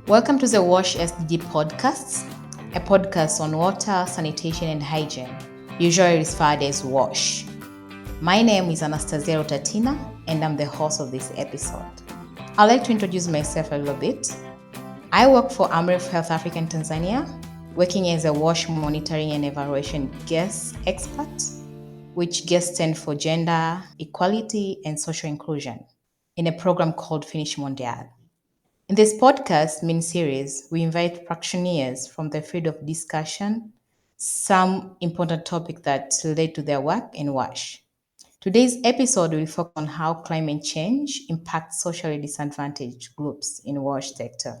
Welcome to the WASH SDG podcast, a podcast on water, sanitation, and hygiene, usually referred as WASH. My name is Anastasia, and I'm the host of this episode. I'd like to introduce myself a little bit. I work for Amref Health Africa in Tanzania, working as a WASH monitoring and evaluation guest expert, which guest stands for Gender, Equality, and Social Inclusion, in a program called Finish Mondial. In this podcast mini-series, we invite practitioners from the field of discussion, some important topics that relate to their work in WASH. Today's episode will focus on how climate change impacts socially disadvantaged groups in WASH sector.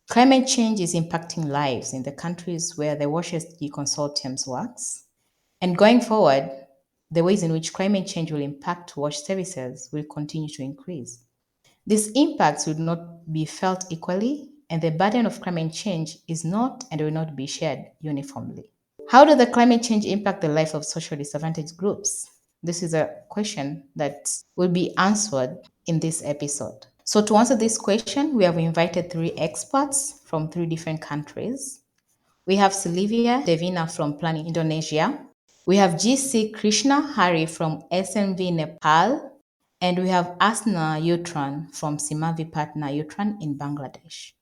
Climate change is impacting lives in the countries where the WASH SDG Consortium works, and going forward, the ways in which climate change will impact WASH services will continue to increase. These impacts will not be felt equally, and the burden of climate change is not and will not be shared uniformly. How does the climate change impact the life of socially disadvantaged groups? This is a question that will be answered in this episode. So, to answer this question, we have invited three experts from three different countries. We have Olivia Devina from Planning Indonesia. We have GC Krishna Hari from SMV Nepal. And we have Hasina Yutran from Simavi Partner Yutran in Bangladesh.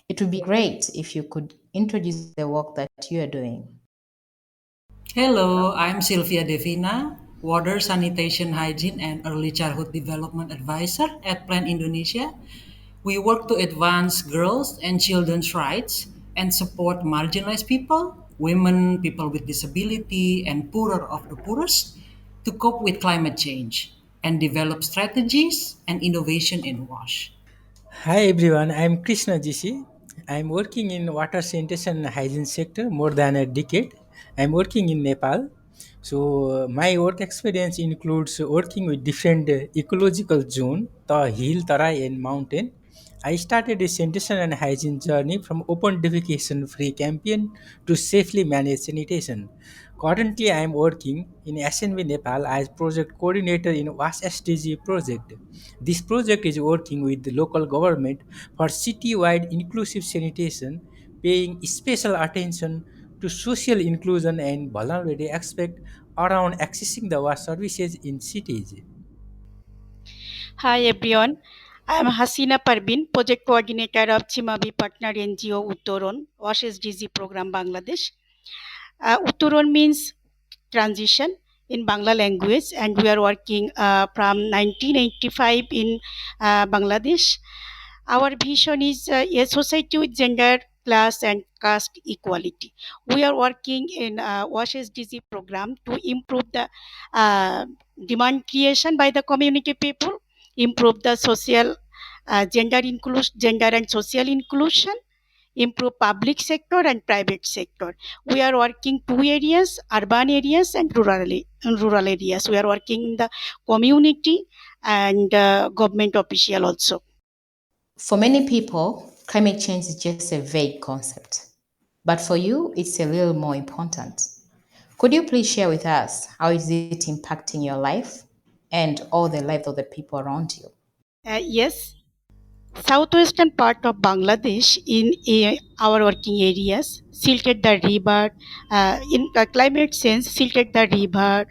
It would be great if you could introduce the work that you are doing. Hello, I'm Sylvia Devina, Water, Sanitation, Hygiene, and Early Childhood Development Advisor at Plan Indonesia. We work to advance girls' and children's rights and support marginalized people, women, people with disability, and poorer of the poorest to cope with climate change and develop strategies and innovation in WASH. Hi everyone, I'm Krishna Joshi. I'm working in water sanitation and hygiene sector more than a decade. I'm working in Nepal. My work experience includes working with different ecological zone, the hill, tarai and mountain. I started a sanitation and hygiene journey from open defecation free campaign to safely managed sanitation. Currently, I am working in SNV Nepal as project coordinator in WASH SDG project. This project is working with the local government for city-wide inclusive sanitation, paying special attention to social inclusion and vulnerability aspect around accessing the WASH services in cities. Hi everyone, I am Hasina Parbin, Project Coordinator of Simavi Partner NGO Uttoron, WASH SDG Program Bangladesh. Uttoron means transition in Bangla language, and we are working from 1985 in Bangladesh. Our vision is a society with gender, class, and caste equality. We are working in WASH SDG program to improve the uh, demand creation by the community people, improve the social gender and social inclusion, improve public sector and private sector. We are working two areas, urban areas and rural areas. We are working in the community and government official also. For many people, climate change is just a vague concept. But for you, it's a little more important. Could you please share with us how is it impacting your life and all the lives of the people around you? Yes, southwestern part of Bangladesh in our working areas silted the river. In climate sense, silted the river,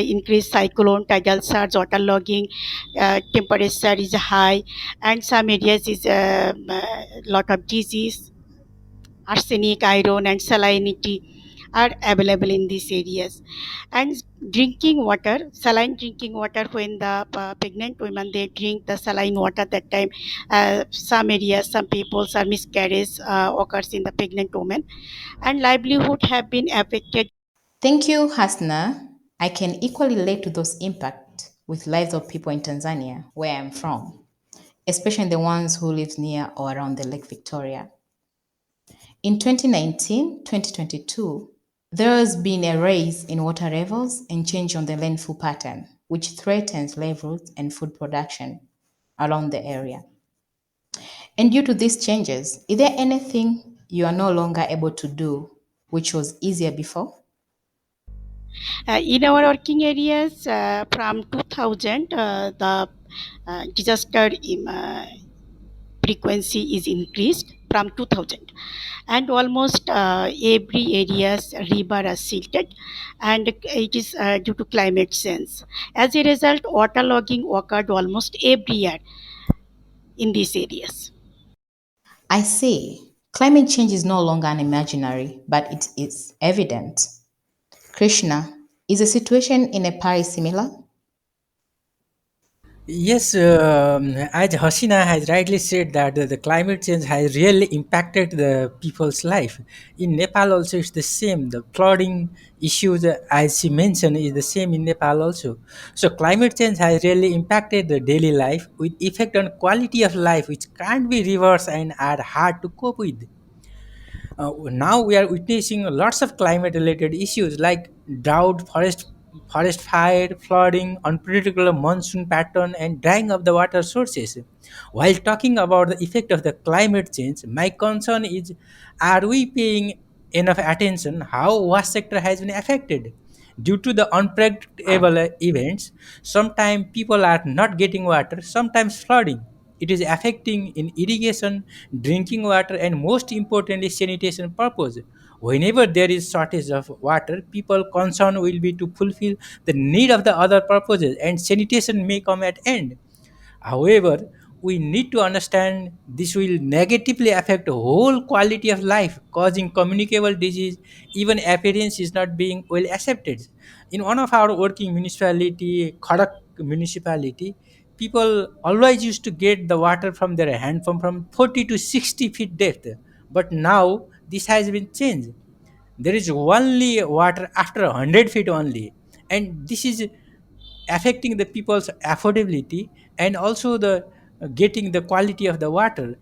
increased cyclone, tidal surge, waterlogging, temperature is high, and some areas is a lot of disease, arsenic, iron, and salinity are available in these areas. And drinking water, saline drinking water, when the pregnant women they drink the saline water, that time some areas, some people, some miscarriage occurs in the pregnant woman, and livelihood have been affected. Thank you, Hasna. I can equally relate to those impacts with lives of people in Tanzania, where I'm from, especially the ones who live near or around the Lake Victoria. In 2019-2022, there has been a rise in water levels and change on the rainfall pattern, which threatens livelihoods and food production around the area. And due to these changes, is there anything you are no longer able to do which was easier before? In our working areas from 2000, the disaster frequency is increased from 2000, and almost every area's river are silted, and it is due to climate change. As a result, waterlogging occurred almost every year in these areas. I see. Climate change is no longer an imaginary, but it is evident. Krishna, is the situation in Nepal similar? Yes, as Hasina has rightly said that the climate change has really impacted the people's life. In Nepal also it's the same. The flooding issues, as she mentioned, is the same in Nepal also. So climate change has really impacted the daily life with effect on quality of life which can't be reversed and are hard to cope with. Now we are witnessing lots of climate related issues like drought, forest fire, flooding, unpredictable monsoon pattern, and drying of the water sources. While talking about the effect of the climate change, my concern is, are we paying enough attention how wash sector has been affected? Due to the unpredictable events, sometimes people are not getting water, sometimes flooding. It is affecting in irrigation, drinking water, and most importantly, sanitation purpose. Whenever there is shortage of water, people concern will be to fulfill the need of the other purposes, and sanitation may come at end. However, we need to understand this will negatively affect the whole quality of life, causing communicable disease. Even appearance is not being well accepted. In one of our working municipality, Khadak municipality, people always used to get the water from their hand from 40 to 60 feet depth. But now this has been changed. There is only water after 100 feet only. And this is affecting the people's affordability and also the getting the quality of the water.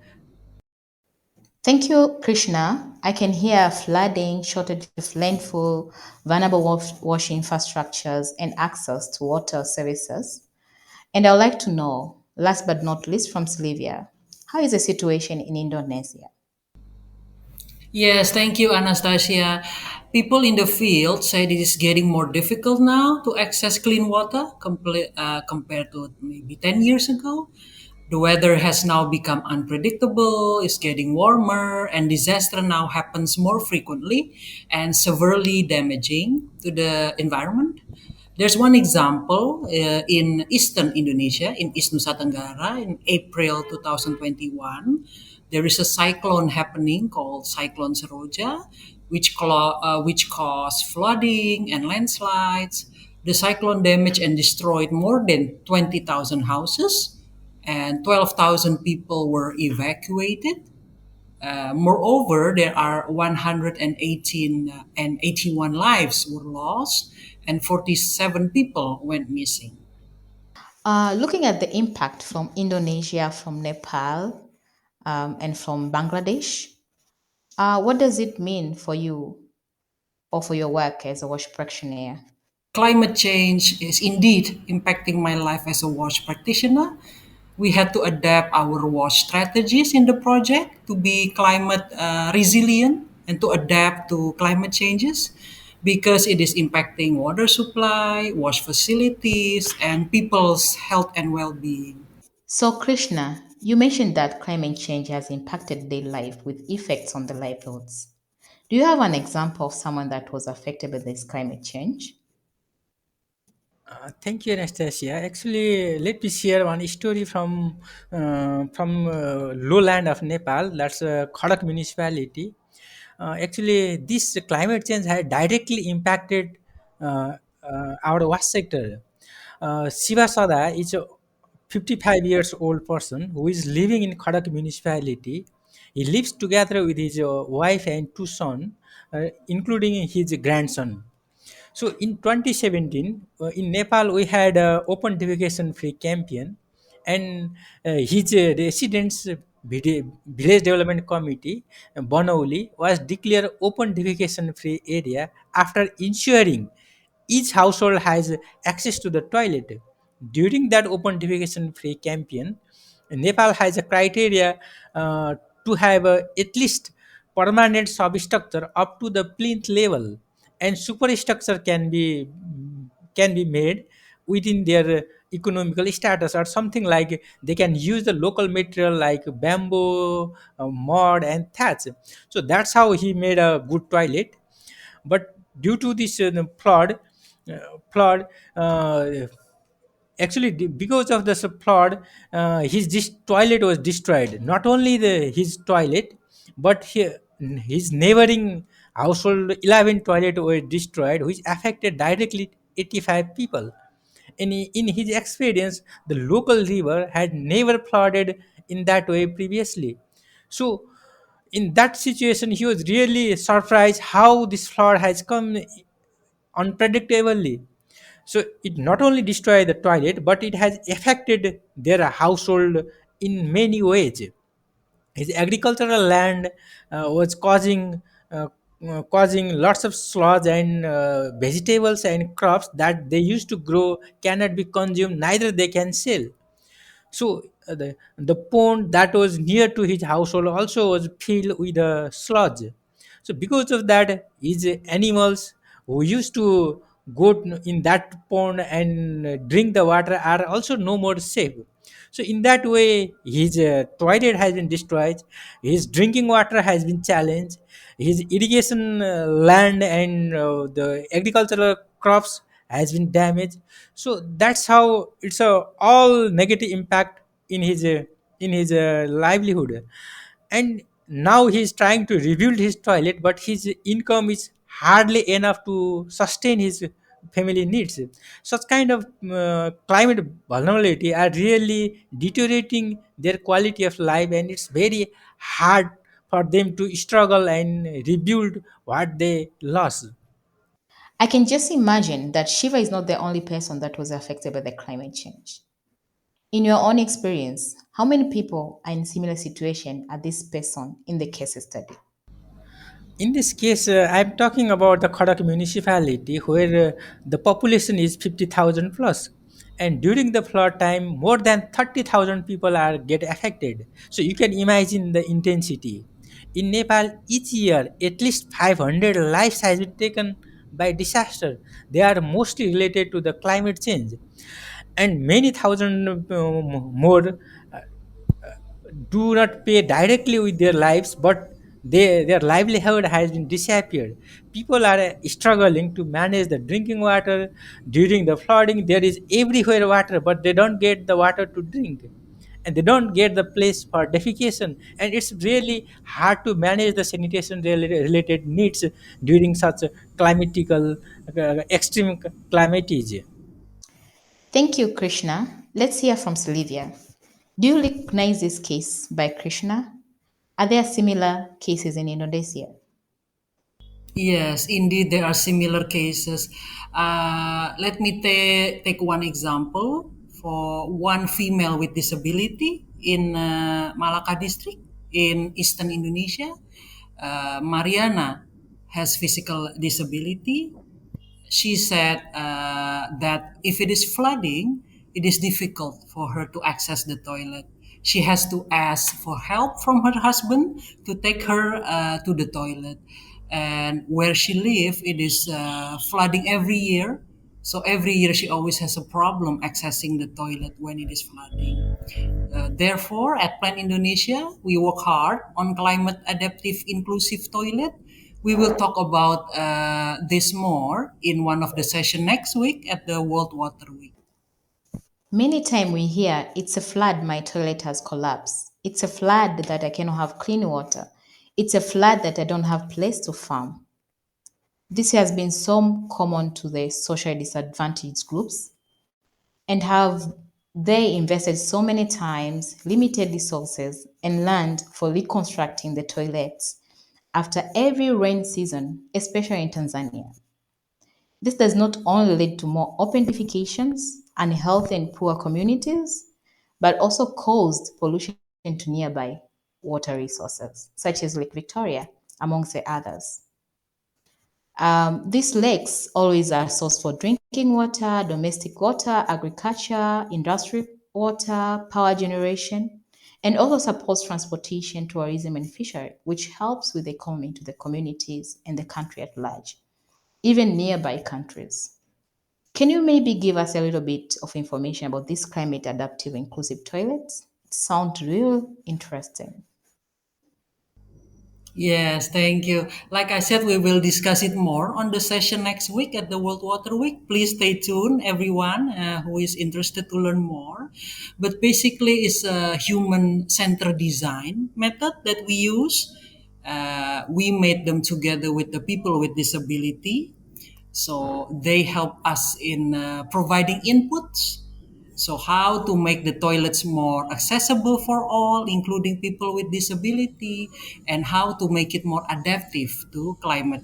Thank you, Krishna. I can hear flooding, shortage of landfill, vulnerable wash infrastructures, and access to water services. And I'd like to know, last but not least, from Olivia, how is the situation in Indonesia? Yes, thank you, Anastasia. People in the field say it is getting more difficult now to access clean water compared to maybe 10 years ago. The weather has now become unpredictable, it's getting warmer, and disaster now happens more frequently and severely damaging to the environment. There's one example in eastern Indonesia, in East Nusa Tenggara, in April 2021. There is a cyclone happening called Cyclone Seroja, which caused flooding and landslides. The cyclone damaged and destroyed more than 20,000 houses, and 12,000 people were evacuated. Moreover, there are 118 and 81 lives were lost, and 47 people went missing. Looking at the impact from Indonesia, from Nepal, and from Bangladesh, what does it mean for you or for your work as a WASH practitioner? Climate change is indeed impacting my life as a WASH practitioner. We had to adapt our WASH strategies in the project to be climate resilient and to adapt to climate changes because it is impacting water supply, WASH facilities, and people's health and well being. So, Krishna, you mentioned that climate change has impacted daily life with effects on the livelihoods. Do you have an example of someone that was affected by this climate change? Thank you, Anastasia. Actually, let me share one story from lowland of Nepal. That's Khadak municipality. Actually, this climate change has directly impacted our wash sector. Shiva Sada is a 55 years old person who is living in Khadak municipality. He lives together with his wife and two sons, including his grandson. So in 2017, in Nepal, we had a open defecation free campaign, and his residents village development committee, Banauli, was declared open defecation free area after ensuring each household has access to the toilet. During that open defecation free campaign, Nepal has a criteria to have at least permanent substructure up to the plinth level, and superstructure can be made within their economical status or something, like they can use the local material like bamboo, mud and thatch. So that's how he made a good toilet. But due to this uh, flood, actually because of this flood, his toilet was destroyed. Not only his toilet, but his neighboring household 11 toilet were destroyed, which affected directly 85 people. In his experience, the local river had never flooded in that way previously. So in that situation, he was really surprised how this flood has come unpredictably. So it not only destroyed the toilet, but it has affected their household in many ways. His agricultural land was causing lots of sludge, and vegetables and crops that they used to grow cannot be consumed, neither they can sell. So the pond that was near to his household also was filled with sludge. So because of that, his animals who used to go in that pond and drink the water are also no more safe. So in that way, his toilet has been destroyed, his drinking water has been challenged, his irrigation land and the agricultural crops has been damaged. So that's how it's a all negative impact in his livelihood. And now he's trying to rebuild his toilet, but his income is hardly enough to sustain his family needs. Such kind of climate vulnerability are really deteriorating their quality of life, and it's very hard for them to struggle and rebuild what they lost. I can just imagine that Shiva is not the only person that was affected by the climate change. In your own experience, how many people are in similar situation as this person in the case study? In this case, I'm talking about the Khadak municipality, where the population is 50,000 plus. And during the flood time, more than 30,000 people are get affected. So you can imagine the intensity. In Nepal, each year, at least 500 lives has been taken by disaster. They are mostly related to the climate change, and many thousand more do not pay directly with their lives, but their livelihood has been disappeared. People are struggling to manage the drinking water. During the flooding, there is everywhere water, but they don't get the water to drink, and they don't get the place for defecation, and it's really hard to manage the sanitation related needs during such climatical extreme climates. Thank you, Krishna. Let's hear from Olivia. Do you recognize this case by Krishna? Are there similar cases in Indonesia? Yes, indeed, there are similar cases. Let me take one example for one female with disability in Malacca district in eastern Indonesia. Mariana has physical disability. She said that if it is flooding, it is difficult for her to access the toilet. She has to ask for help from her husband to take her to the toilet. And where she lives, it is flooding every year. So every year she always has a problem accessing the toilet when it is flooding. Therefore, at Plan Indonesia, we work hard on climate adaptive inclusive toilet. We will talk about this more in one of the session next week at the World Water Week. Many times we hear it's a flood, my toilet has collapsed. It's a flood that I cannot have clean water. It's a flood that I don't have place to farm. This has been so common to the socially disadvantaged groups, and have they invested so many times, limited resources, and land for reconstructing the toilets after every rain season, especially in Tanzania. This does not only lead to more open defecations, unhealthy and poor communities, but also caused pollution to nearby water resources, such as Lake Victoria, amongst the others. These lakes always are a source for drinking water, domestic water, agriculture, industrial water, power generation, and also supports transportation, tourism, and fishery, which helps with the economy to the communities and the country at large, even nearby countries. Can you maybe give us a little bit of information about these climate adaptive inclusive toilets? It sounds real interesting. Yes, thank you. Like I said, we will discuss it more on the session next week at the World Water Week. Please stay tuned, everyone who is interested to learn more. But basically, it's a human-centered design method that we use. We made them together with the people with disability, so they help us in providing inputs. So, how to make the toilets more accessible for all, including people with disability, and how to make it more adaptive to climate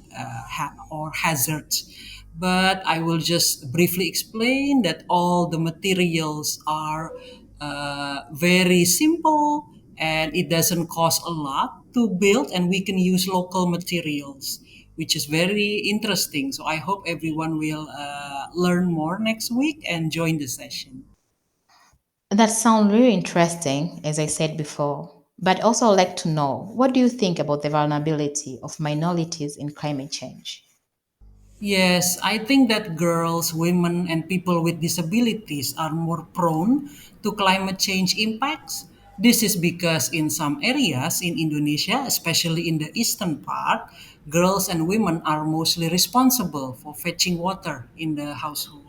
or hazards. But I will just briefly explain that all the materials are very simple and it doesn't cost a lot to build, and we can use local materials, which is very interesting. So I hope everyone will learn more next week and join the session. That sounds really interesting, as I said before. But also, I'd like to know, what do you think about the vulnerability of minorities in climate change? Yes, I think that girls, women, and people with disabilities are more prone to climate change impacts. This is because in some areas in Indonesia, especially in the eastern part, girls and women are mostly responsible for fetching water in the household.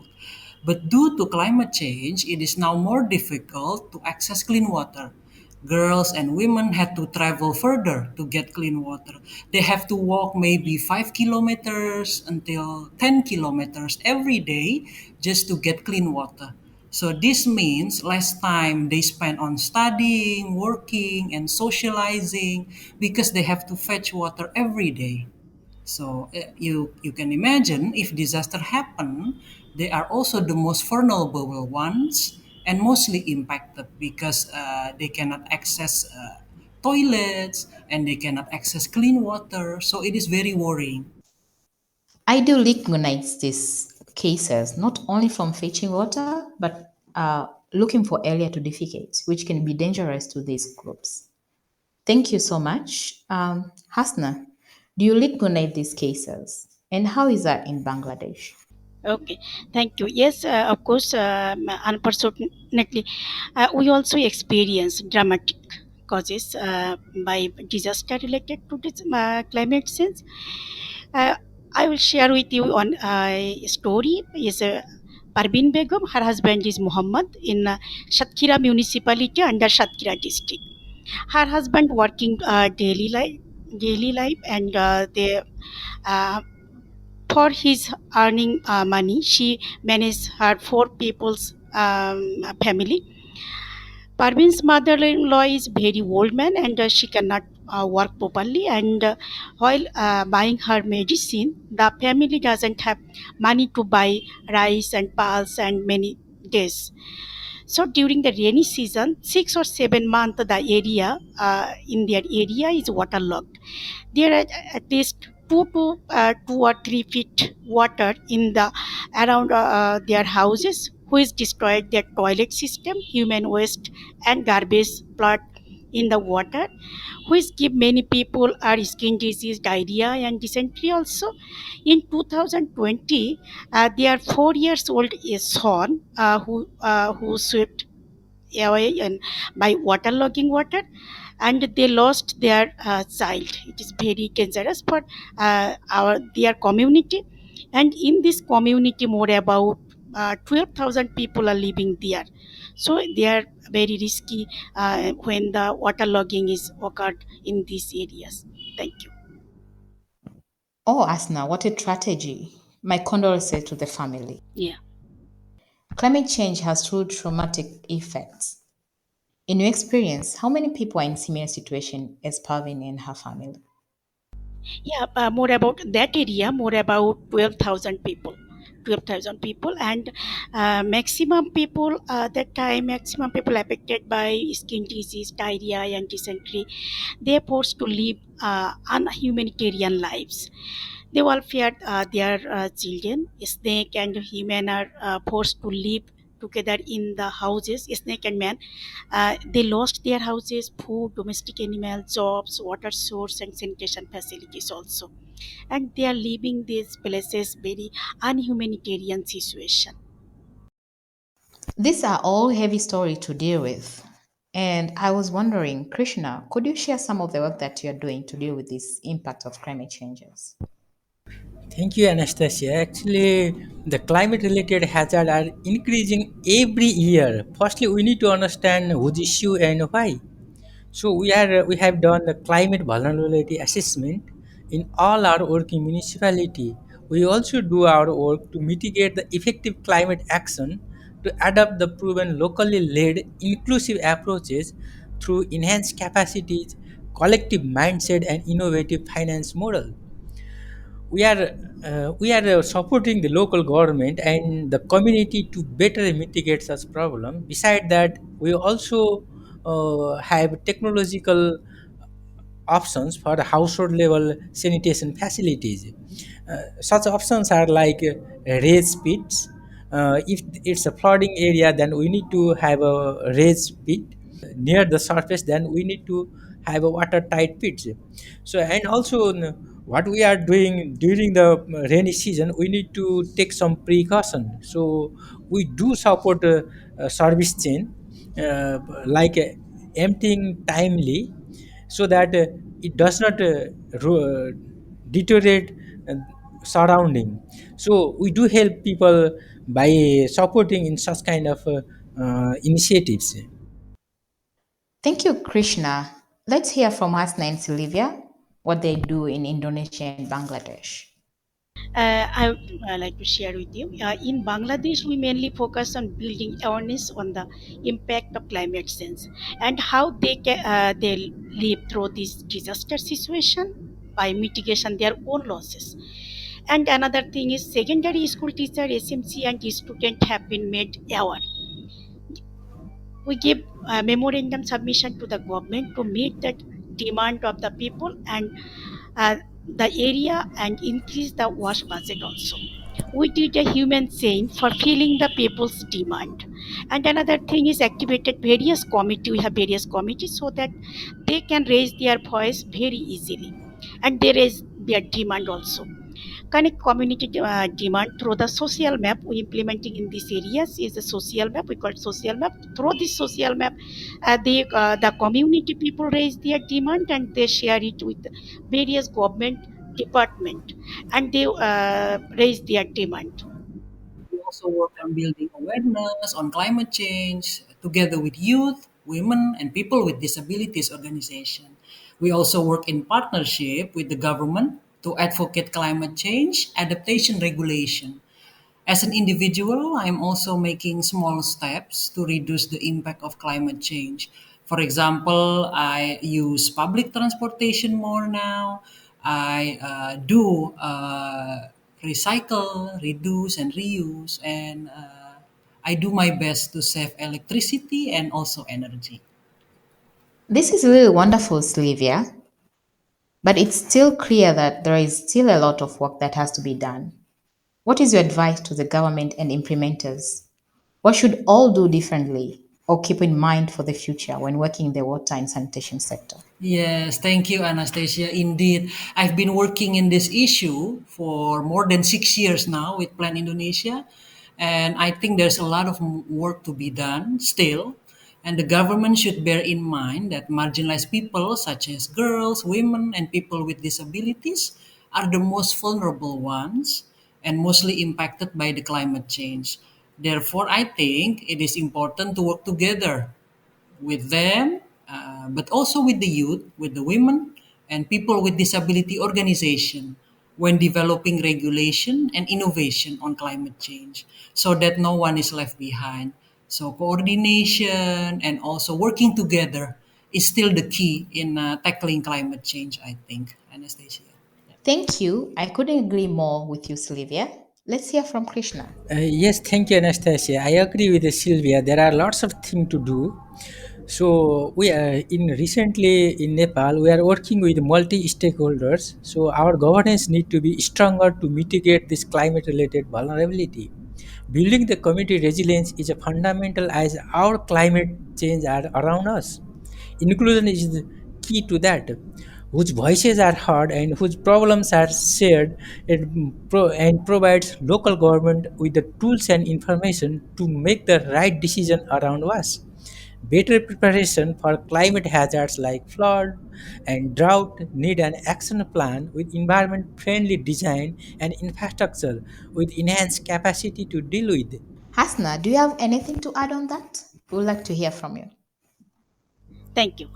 But due to climate change, it is now more difficult to access clean water. Girls and women had to travel further to get clean water. They have to walk maybe 5 kilometers until 10 kilometers every day just to get clean water. So this means less time they spend on studying, working, and socializing because they have to fetch water every day. So you can imagine if disaster happen, they are also the most vulnerable ones and mostly impacted because they cannot access toilets and they cannot access clean water. So it is very worrying. I do recognize these cases not only from fetching water, but looking for area to defecate, which can be dangerous to these groups. Thank you so much. Hasna, do you recognize these cases? And how is that in Bangladesh? Okay, thank you. Yes, of course, unfortunately, we also experience dramatic causes by disaster related to this climate change. Uh, I will share with you on a story. Is Parbin Begum, her husband is Muhammad in Satkira municipality under Satkira district. Her husband working daily life, and they uh, for his earning money, she managed her four people's family. Parvin's mother-in-law is very old man, and she cannot work properly. And while buying her medicine, the family doesn't have money to buy rice and pulse and many days. So during the rainy season, 6 or 7 months, the area in their area is waterlogged. There are at least 2 or 3 feet water in the around their houses, which destroyed their toilet system, human waste, and garbage plot in the water, which give many people are skin disease, diarrhea, and dysentery also. In 2020, their 4 years old son who swept away and by waterlogging water, and they lost their child. It is very dangerous for our their community, and in this community more about 12,000 people are living there, so they are very risky when the waterlogging is occurred in these areas. Thank you. Oh, Asna, what a tragedy. My condolences to the family. Yeah. Climate change has truly traumatic effects. In your experience, how many people are in similar situation as Parvin and her family? Yeah, more about that area, more about 12,000 people. 12,000 people, and maximum people that time, maximum people affected by skin disease, diarrhea, and dysentery. They are forced to live unhumanitarian lives. They all feared their children. Snake and human are forced to live together in the houses. Snake and man, they lost their houses, food, domestic animals, jobs, water source, and sanitation facilities also. And they are leaving these places very unhumanitarian situation. These are all heavy stories to deal with. And I was wondering, Krishna, could you share some of the work that you're doing to deal with this impact of climate changes? Thank you, Anastasia. Actually, the climate related hazards are increasing every year. Firstly, we need to understand whose issue and why. So we have done the climate vulnerability assessment in all our working municipality. We also do our work to mitigate the effective climate action to adopt the proven locally led inclusive approaches through enhanced capacities, collective mindset and innovative finance model. We are supporting the local government and the community to better mitigate such problem. Beside that, we also have technological options for the household level sanitation facilities. Such options are like raised pits. If it's a flooding area, then we need to have a raised pit. Near the surface, then we need to have a watertight pits. So, and also what we are doing during the rainy season, we need to take some precaution. So, we do support a service chain like emptying timely so that it does not deteriorate uh, surrounding. So we do help people by supporting in such kind of initiatives. Thank you, Krishna. Let's hear from Hasna and Olivia what they do in Indonesia and Bangladesh. I would like to share with you. In Bangladesh, we mainly focus on building awareness on the impact of climate change and how they live through this disaster situation by mitigation their own losses. And another thing is secondary school teacher, SMC, and student have been made aware. We give memorandum submission to the government to meet the demand of the people and uh, the area and increase the wash budget also. We did a human chain for filling the people's demand. And another thing is activated various committee. We have various committees so that they can raise their voice very easily. And they raise their demand also. Connect community demand through the social map we implementing in these areas is a social map. We call it social map. Through this social map, the community people raise their demand and they share it with various government department and they raise their demand. We also work on building awareness on climate change together with youth, women, and people with disabilities organization. We also work in partnership with the government to advocate climate change adaptation regulation. As an individual, I'm also making small steps to reduce the impact of climate change. For example, I use public transportation more now. I do recycle, reduce, and reuse, and I do my best to save electricity and also energy. This is really wonderful, Sylvia, but it's still clear that there is still a lot of work that has to be done. What is your advice to the government and implementers? What should all do differently or keep in mind for the future when working in the water and sanitation sector? Yes, thank you, Anastasia. Indeed, I've been working in this issue for more than 6 years now with Plan Indonesia, and I think there's a lot of work to be done still. And the government should bear in mind that marginalized people, such as girls, women, and people with disabilities, are the most vulnerable ones and mostly impacted by the climate change. Therefore, I think it is important to work together with them, but also with the youth, with the women, and people with disability organization when developing regulation and innovation on climate change so that no one is left behind. So coordination and also working together is still the key in tackling climate change, I think, Anastasia. Thank you. I couldn't agree more with you, Sylvia. Let's hear from Krishna. Yes, thank you, Anastasia. I agree with Sylvia. There are lots of things to do. So we are in recently in Nepal. We are working with multi-stakeholders. So our governance need to be stronger to mitigate this climate-related vulnerability. Building the community resilience is a fundamental as our climate change are around us. Inclusion is the key to that. whose voices are heard and whose problems are shared, and provides local government with the tools and information to make the right decision around WASH. Better preparation for climate hazards like flood and drought need an action plan with environment friendly design and infrastructure with enhanced capacity to deal with. Hasna, do you have anything to add on that? We would like to hear from you. Thank you.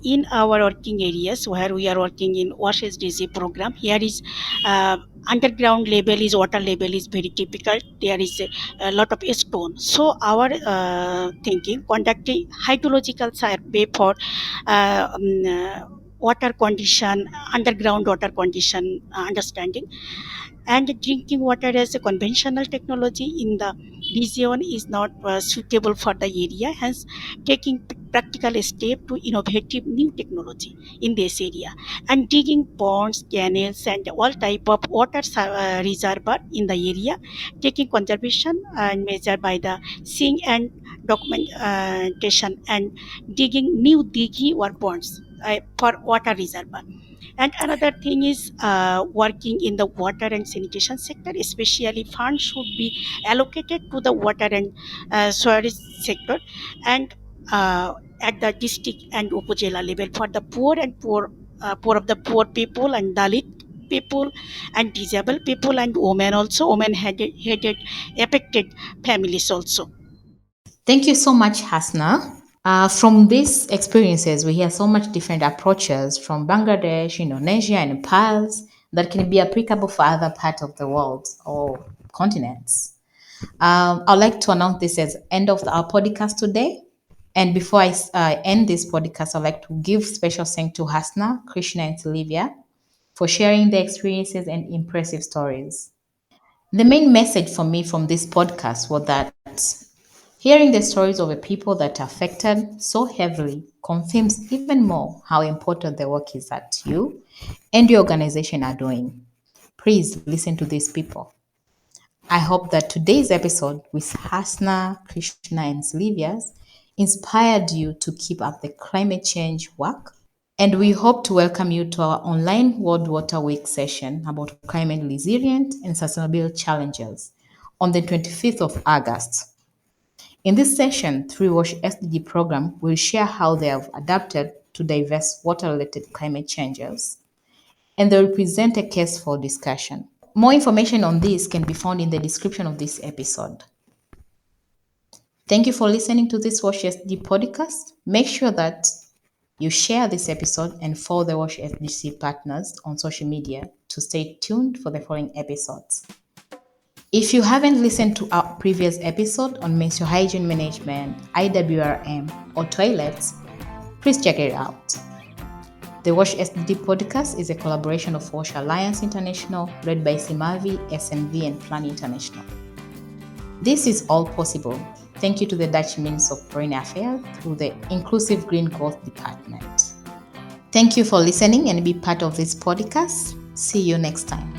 In our working areas where we are working in WASH SDG program, here is underground level is water level is very difficult. There is a lot of stone. So our thinking conducting hydrological survey for water condition, underground water condition understanding, and drinking water as a conventional technology in the region is not suitable for the area, hence taking practical step to innovative new technology in this area, and digging ponds, canals and all type of water reservoir in the area, taking conservation and measure by the seeing and documentation, and digging new diggy or ponds for water reservoir. And another thing is working in the water and sanitation sector, especially funds should be allocated to the water and sewerage sector, and at the district and upazila level for the poor of the poor people and Dalit people and disabled people and women also, women headed affected families also. Thank you so much, Hasna. From these experiences, we hear so much different approaches from Bangladesh, Indonesia, and Nepal that can be applicable for other parts of the world or continents. I'd like to announce this as end of our podcast today. And before I end this podcast, I'd like to give special thanks to Hasna, Krishna, and Olivia for sharing their experiences and impressive stories. The main message for me from this podcast was that hearing the stories of the people that are affected so heavily confirms even more how important the work is that you and your organization are doing. Please listen to these people. I hope that today's episode with Hasna, Krishna, and Sylvia's inspired you to keep up the climate change work. And we hope to welcome you to our online World Water Week session about climate resilience and sustainability challenges on the 25th of August. In this session, through WASH SDG program, we'll share how they have adapted to diverse water-related climate changes, and they will present a case for discussion. More information on this can be found in the description of this episode. Thank you for listening to this WASH SDG podcast. Make sure that you share this episode and follow the WASH SDG partners on social media to stay tuned for the following episodes. If you haven't listened to our previous episode on menstrual hygiene management, IWRM, or toilets, please check it out. The WASH SDG podcast is a collaboration of WASH Alliance International, led by Simavi, SNV, and Plan International. This is all possible thank you to the Dutch Ministry of Foreign Affairs through the Inclusive Green Growth Department. Thank you for listening and be part of this podcast. See you next time.